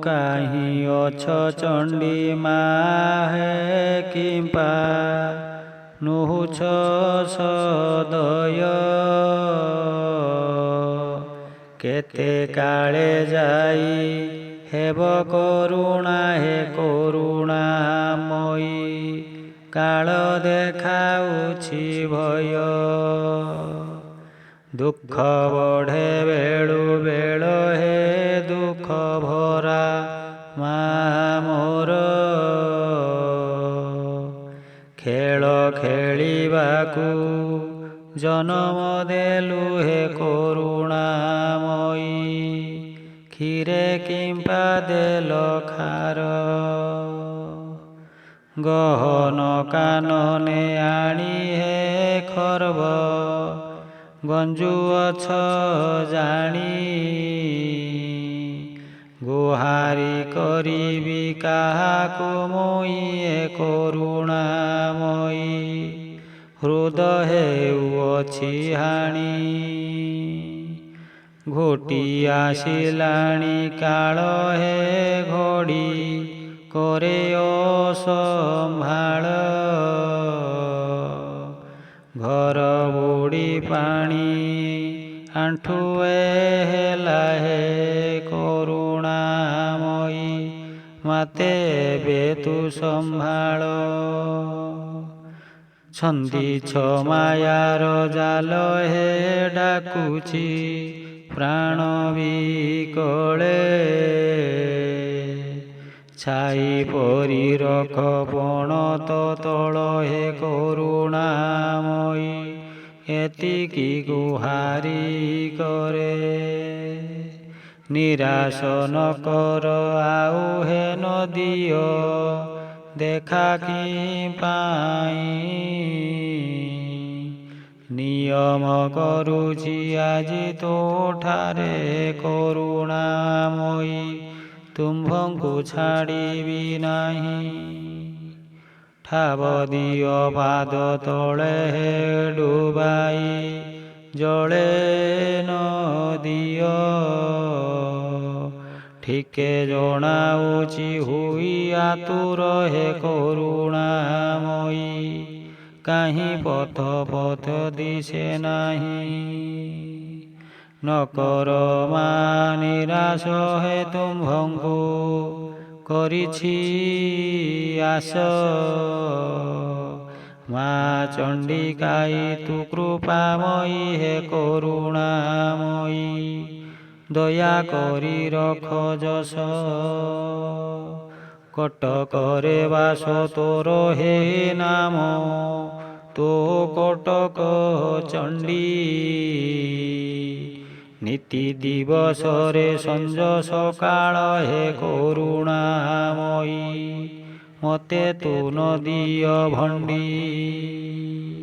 କାହିଁ ଅଛ ଚଣ୍ଡୀ ମା ହେ କିମ୍ପା ନୁହୁଛ ସଦୟ କେତେ କାଳେ ଯାଇ ହେବ କରୁଣା ହେ କରୁଣାମୟୀ କାଳ ଦେଖାଉଛି ଭୟ ଦୁଃଖ ବଢ଼େ ବେଳୁ ବେଳ ହେ ଦୁଃଖ ଭରା ମା ମୋର ଖେଳ ଖେଳିବାକୁ ଜନମ ଦେଲୁ ହେ କରୁଣାମୟୀ କ୍ଷୀରେ କିମ୍ପା ଦେଲ ଖାର ଗହନ କାନନେ ଆଣି ହେ ଖର୍ବ ଗଞ୍ଜୁଅଛ ଜାଣି ଗୁହାରି କରିବି କାହାକୁ ମୁଇଁ ଏ କରୁଣାମୟୀ ହୃଦ ହେଉଅଛି ହାଣି ଘୋଟି ଆସିଲାଣି କାଳ ହେ ଘଡ଼ି କରେ ଅସମ୍ଭାଳ ଘର ବୁଡ଼ି ପାଣି ଆଣ୍ଠୁଏ ହେଲା ହେ କରୁଣାମୟୀ ମାତେ ଏବେ ତୁ ସମ୍ଭାଳ ଛନ୍ଦିଛ ମାୟାର ଜାଲ ହେ ଡାକୁଛି ପ୍ରାଣ ବିକଳେ ଛାଇ ପରି ରଖ ପଣତ ତଳ ହେ କରୁଣାମୟୀ ଏତିକି ଗୁହାରି କରେ ନିରାଶ ନ କର ଆଉ ହେ ନଦିଅ ଦେଖା କି ପାଇଁ ନିୟମ କରୁଛି ଆଜି ତୋଠାରେ କରୁଣାମୟୀ ତୁମ୍ଭଙ୍କୁ ଛାଡ଼ିବି ନାହିଁ ଠାବ ଦିଅ ପାଦ ତଳେ ହେ ଡୁବାଇ ଜଳେ ନଦିଅ ଠିକେ ଜଣାଉଛି ହୋଇ ଆତୁର ହେ କରୁଣାମୟୀ କାହିଁ ପଥ ପଥ ଦିଶେ ନାହିଁ ନ କର ମା ନିରାଶ ହେ ତୁମ୍ଭଙ୍କୁ କରିଛି ଆସ ମା ଚଣ୍ଡିକାଇ ତୁ କୃପାମୟୀ ହେ କରୁଣାମୟୀ ଦୟା କରି ରଖ ଯଶ କଟକରେ ବାସ ତୋର ହେ ନାମ ତୋ କଟକ ଚଣ୍ଡୀ ନିତି ଦିବସରେ ସଞ୍ଜ ସକାଳ ହେ କରୁଣାମୟୀ ମୋତେ ତୁ ନ ଦିଅ ଭଣ୍ଡୀ।